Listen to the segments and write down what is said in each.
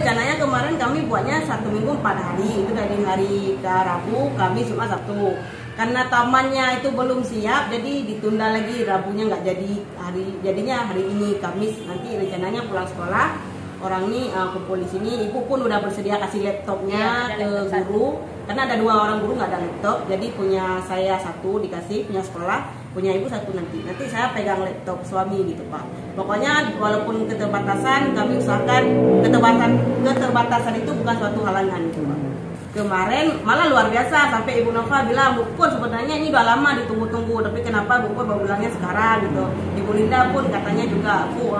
rencananya kemarin kami buatnya 1 minggu 4 hari, itu dari hari ke Rabu, Kamis, Jumat, Sabtu. Karena tamannya itu belum siap, jadi ditunda lagi, Rabunya nggak jadi jadinya hari ini Kamis. Nanti rencananya pulang sekolah, orang ini kumpul di sini. Ibu pun udah bersedia kasih laptopnya ke guru, karena ada 2 orang guru nggak ada laptop, jadi punya saya 1 dikasih, punya sekolah, punya ibu 1 nanti saya pegang laptop suami gitu Pak. Pokoknya walaupun keterbatasan, kami usahakan keterbatasan itu bukan suatu halangan gitu Pak. Kemarin malah luar biasa, sampai Ibu Nova bilang, Bu Pur sebenarnya ini udah lama ditunggu-tunggu, tapi kenapa Bu Pur baru bilangnya sekarang gitu. Ibu Linda pun katanya juga, Bu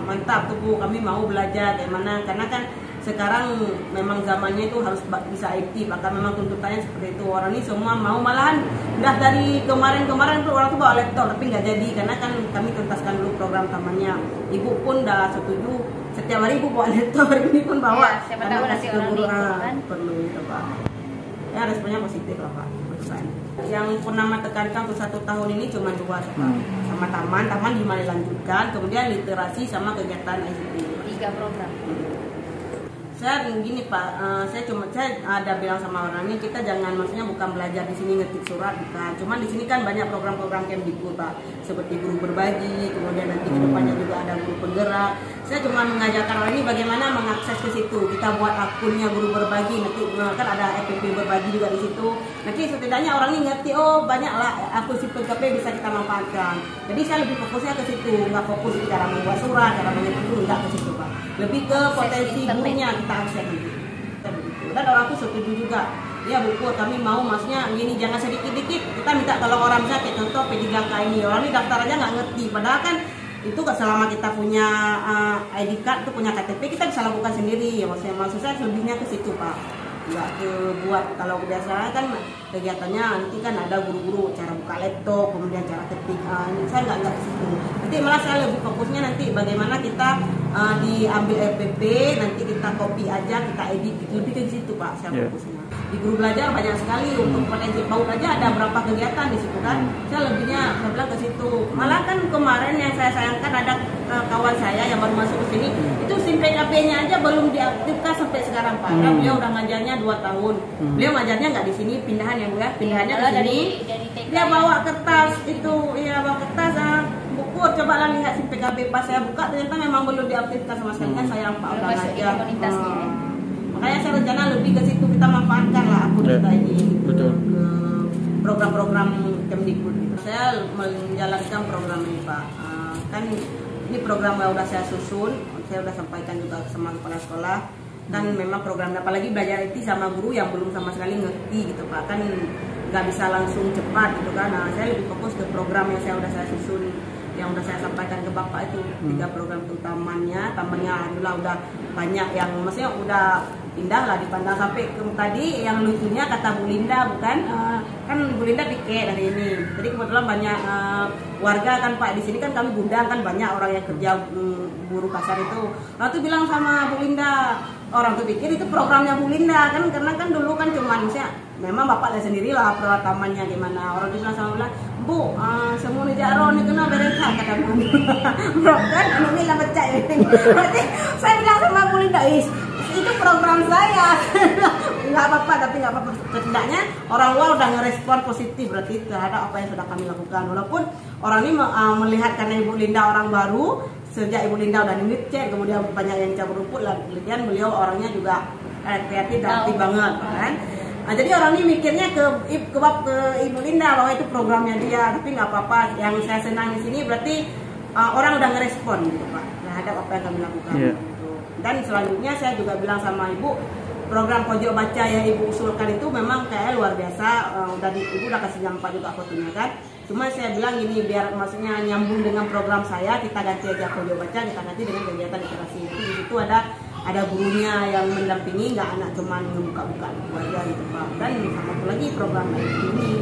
mantap tuh Bu, kami mau belajar kayak mana, karena kan sekarang memang zamannya itu harus bisa aktif, akan memang tuntutannya seperti itu. Orang ini semua mau, malahan udah dari kemarin tuh orang tuh bawa laptop, tapi nggak jadi karena kan kami tuntaskan dulu program tamannya. Ibu pun udah setuju, setiap hari Ibu bawa laptop, ini pun bawa. Ya, siapa tahu nanti orang itu kan perlu itu Pak. Ya responnya positif lah Pak. Yang pernah tekankan untuk 1 tahun ini cuma 2 Pak. Sama taman dilanjutkan, kemudian literasi sama kegiatan ICT. 3 program. Saya gini Pak, saya ada bilang sama orang ini, kita jangan, maksudnya bukan belajar di sini ngetik surat, bukan. Cuman di sini kan banyak program-program Kemdikbud Pak, seperti guru berbagi, kemudian nanti kedepannya juga ada guru penggerak. Saya cuma mengajarkan orang ini bagaimana mengakses ke situ. Kita buat akunnya guru berbagi, nanti kan ada FPP berbagi juga di situ. Nanti setidaknya orang ini ngerti, oh banyaklah akun si PKP bisa kita manfaatkan. Jadi saya lebih fokusnya ke situ, nggak fokus cara membuat surat, cara mengirim guru, nggak ke situ Pak. Lebih ke potensi gurunya kita akses gitu. Dan orang tuh setuju juga. Ya Bu Pur, kami mau, maksudnya gini, jangan sedikit-dikit kita minta tolong orang, misalnya kayak contoh P3K ini, orang ini daftar aja nggak ngerti, padahal kan itu selama kita punya ID card, itu punya KTP, kita bisa lakukan sendiri ya. Maksud saya lebihnya ke situ Pak, nggak ke buat, kalau biasanya kan kegiatannya nanti kan ada guru-guru cara buka laptop, kemudian cara ketik, saya nggak ke situ. Nanti malah saya lebih fokusnya nanti bagaimana kita diambil FPP, nanti kita copy aja, kita edit, lebih ke situ Pak saya fokusnya. Di guru belajar banyak sekali, untuk potensi PAUD aja ada berapa kegiatan di situ kan. Saya lebihnya saya bilang ke situ. Malah kan kemarin yang saya sayangkan ada kawan saya yang baru masuk ke sini, itu SIM PKP-nya aja belum diaktifkan sampai sekarang Pak. Dan beliau udah ngajarnya 2 tahun. Beliau ngajarnya nggak di sini, pindahan ya Bu ya, pindahannya ke sini. Dia bawa kertas itu, ya bawa kertas, Bu Pur coba lah lihat SIM PKP, pas saya buka ternyata memang belum diaktifkan sama sekali kan. Sayang Pak, udah ngajar. Makanya saya rencana lebih ke situ, kita manfaatkan lah akun kita ini ke program-program Kemdikbud gitu. Saya menjalankan program ini Pak. Kan ini program yang udah saya susun, saya udah sampaikan juga sama kepala sekolah. Dan memang program, apalagi belajar IT sama guru yang belum sama sekali ngerti gitu Pak, kan nggak bisa langsung cepat gitu kan. Nah, saya lebih fokus ke program yang saya susun, yang udah saya sampaikan ke Bapak itu 3 program utamanya. Alhamdulillah udah banyak yang, maksudnya udah indah lah dipandang. Sampai tadi yang lucunya kata Bu Linda, bukan kan Bu Linda piket hari ini, jadi kebetulan banyak warga kan Pak, di sini kan kami gudang kan banyak orang yang kerja buruh kasar itu. Lalu tuh bilang sama Bu Linda, orang tuh pikir itu programnya Bu Linda kan, karena kan dulu kan cuma misalnya memang Bapak lihat sendiri lah peratamannya gimana. Orang tuh bilang sama bilang, Bu, semua nih jaro nih kena beresan kata Bu. Bro kan ini lah pecah ini. Berarti saya bilang sama Bu Linda, itu program saya. Nggak apa-apa, tapi nggak apa-apa. Setidaknya orang luar udah ngerespon positif berarti terhadap apa yang sudah kami lakukan. Walaupun orang ini melihat karena Ibu Linda orang baru, sejak Ibu Linda udah ngecek, kemudian banyak yang cabur rumput lah, kemudian beliau orangnya juga kreatif dan aktif banget kan. Nah, jadi orang ini mikirnya ke Ibu Linda bahwa itu programnya dia, tapi nggak apa-apa. Yang saya senang di sini berarti orang udah ngerespon gitu Pak terhadap apa yang kami lakukan. Gitu. Dan selanjutnya saya juga bilang sama Ibu, program pojok baca yang Ibu usulkan itu memang kayak luar biasa. Ibu udah kasih nampak juga fotonya kan. Cuma saya bilang ini biar maksudnya nyambung dengan program saya, kita ganti aja pojok baca, kita ganti dengan kegiatan literasi. Itu di situ ada gurunya yang mendampingi, nggak anak cuman ngebuka-buka aja gitu Pak. Dan sama satu lagi program ini,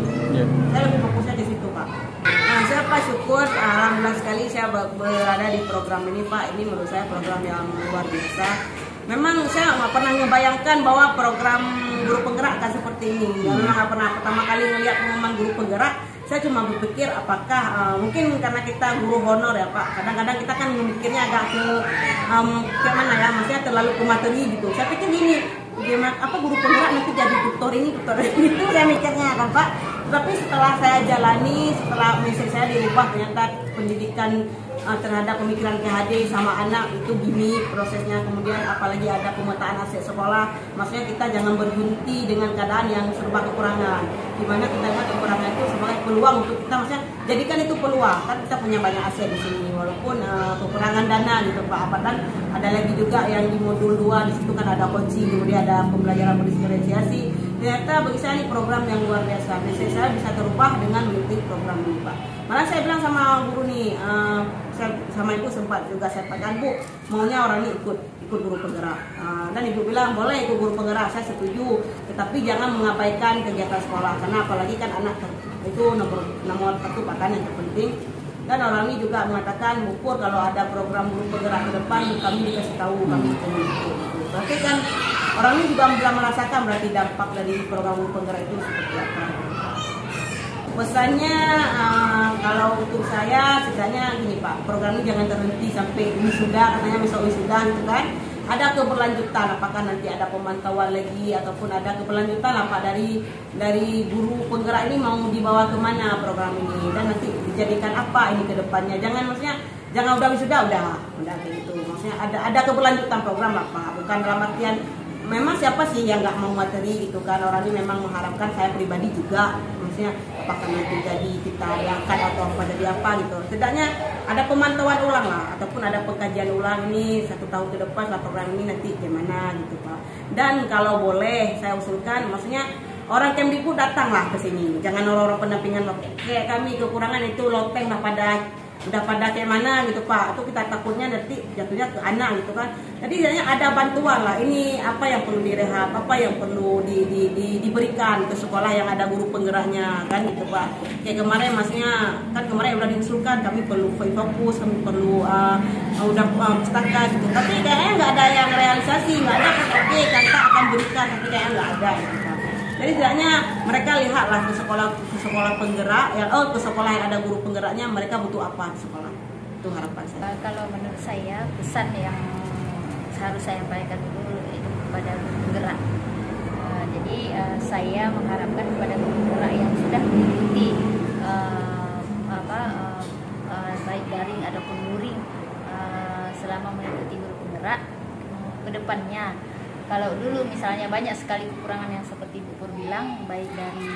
saya lebih fokusnya di situ Pak. Nah, saya Pak syukur, alhamdulillah sekali saya berada di program ini Pak. Ini menurut saya program yang luar biasa. Memang saya nggak pernah ngebayangkan bahwa program guru penggerak akan seperti ini. Memang nggak pernah, pertama kali ngelihat pengumuman guru penggerak, saya cuma berpikir apakah mungkin karena kita guru honor ya Pak, kadang-kadang kita kan memikirnya agak ke mana ya, maksudnya terlalu ke materi gitu. Saya pikir gini, gimana apa guru penggerak nanti jadi tutor ini itu saya mikirnya kan Pak. Tapi setelah saya jalani, setelah mindset saya dirubah, ternyata pendidikan terhadap pemikiran PHD sama anak itu gini prosesnya. Kemudian apalagi ada pemetaan aset sekolah, maksudnya kita jangan berhenti dengan keadaan yang serba kekurangan, dimana kita lihat kekurangan itu sebagai peluang untuk kita, maksudnya jadikan itu peluang. Kan kita punya banyak aset di sini walaupun kekurangan dana gitu Pak. Dan ada lagi juga yang di modul 2 di situ kan ada coaching, kemudian ada pembelajaran berdifferensiasi. Ternyata bagi saya ini program yang luar biasa. Biasanya saya bisa terubah dengan mengikuti program ini Pak. Malah saya bilang sama guru nih, sama ibu sempat juga saya pakai, Bu maunya orang ini ikut guru penggerak. Dan ibu bilang boleh ikut guru penggerak, saya setuju. Tetapi jangan mengabaikan kegiatan sekolah, karena apalagi kan anak itu nomor satu Pak kan yang terpenting. Dan orang ini juga mengatakan, Bu Pur kalau ada program guru penggerak ke depan kami dikasih tahu, kami ikut. Berarti kan orang ini juga bisa merasakan berarti dampak dari program guru penggerak itu seperti apa. Pesannya kalau untuk saya setidaknya gini Pak, program ini jangan terhenti sampai wisuda, katanya besok wisuda gitu kan. Ada keberlanjutan, apakah nanti ada pemantauan lagi ataupun ada keberlanjutan apa dari guru penggerak ini mau dibawa kemana program ini, dan nanti dijadikan apa ini ke depannya. Jangan udah wisuda udah kayak gitu. Maksudnya ada keberlanjutan program apa, bukan dalam artian memang siapa sih yang nggak mau materi gitu kan. Orang ini memang mengharapkan, saya pribadi juga, maksudnya apakah nanti jadi kita diangkat atau apa jadi apa gitu. Setidaknya ada pemantauan ulang lah, ataupun ada pengkajian ulang ini 1 tahun ke depan lah program ini nanti gimana gitu Pak. Dan kalau boleh saya usulkan, maksudnya orang Kemdikbud datanglah ke sini, jangan orang-orang pendampingan kayak kami kekurangan itu loteng lah udah pada kayak mana gitu Pak. Itu kita takutnya nanti jatuhnya ke anak gitu kan. Jadi jadinya ada bantuan lah, ini apa yang perlu direhab, apa yang perlu diberikan ke sekolah yang ada guru penggeraknya kan gitu Pak. Kayak kemarin maksudnya kan kemarin udah diusulkan kami perlu fokus, kami perlu udah pustaka gitu. Tapi kayaknya nggak ada yang realisasi, nggak ada kan. Oke kita akan berikan, tapi kayaknya nggak ada gitu Pak. Jadi setidaknya mereka lihatlah ke sekolah penggerak ya, ke sekolah yang ada guru penggeraknya, mereka butuh apa di sekolah. Itu harapan saya. Kalau menurut saya pesan yang harus saya sampaikan dulu itu kepada guru penggerak. Jadi saya mengharapkan kepada guru penggerak yang sudah mengikuti baik daring ataupun luring selama mengikuti guru penggerak ke depannya. Kalau dulu misalnya banyak sekali kekurangan yang seperti Bu Pur bilang, baik dari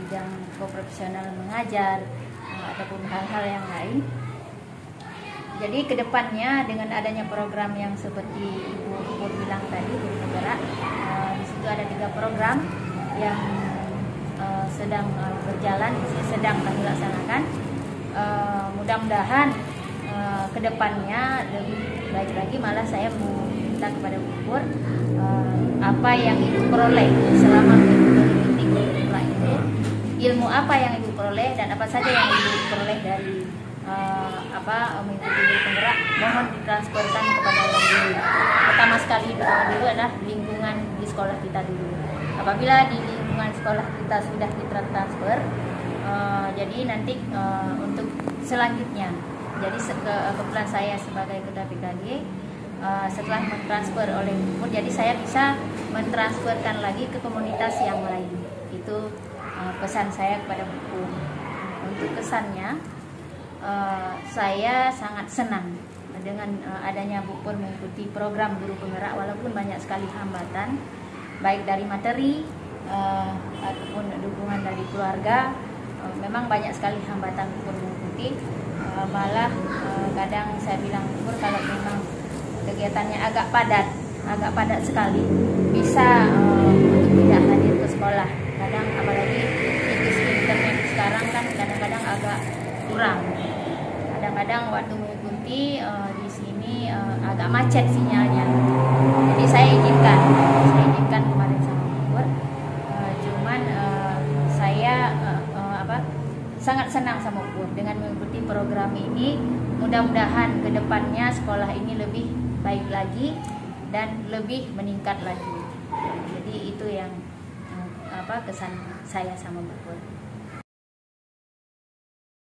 bidang profesional mengajar ataupun hal-hal yang lain. Jadi kedepannya dengan adanya program yang seperti Bu Pur bilang tadi, guru penggerak, di situ ada 3 program yang sedang berjalan, sedang kami laksanakan. Mudah-mudahan kedepannya lebih baik lagi. Malah saya meminta kepada Bu Pur apa yang Ibu peroleh selama mengikuti guru penggerak itu, ilmu apa yang Ibu peroleh dan apa saja yang Ibu peroleh dari mengikuti guru penggerak, mohon ditransferkan kepada orang dulu. Pertama sekali dulu adalah lingkungan di sekolah kita dulu. Apabila di lingkungan sekolah kita sudah ditransfer, jadi nanti untuk selanjutnya, jadi kebetulan saya sebagai ketua PKG, setelah mentransfer oleh Bu Pur, jadi saya bisa mentransferkan lagi ke komunitas yang lain. Itu pesan saya kepada Bu Pur. Untuk kesannya, saya sangat senang dengan adanya Bu Pur mengikuti program guru penggerak, walaupun banyak sekali hambatan baik dari materi ataupun dukungan dari keluarga. Memang banyak sekali hambatan Bu Pur mengikuti. Malah kadang saya bilang, Bu Pur kalau memang kegiatannya agak padat sekali, bisa untuk tidak hadir ke sekolah. Kadang apalagi internet sekarang kan kadang-kadang agak kurang. Kadang-kadang waktu mengikuti di sini agak macet sinyalnya. Jadi saya izinkan kemarin sama Bu Pur. Cuman saya sangat senang sama Bu Pur dengan mengikuti program ini. Mudah-mudahan kedepannya sekolah ini lebih baik lagi dan lebih meningkat lagi. Jadi itu yang kesan saya sama Bu Pur.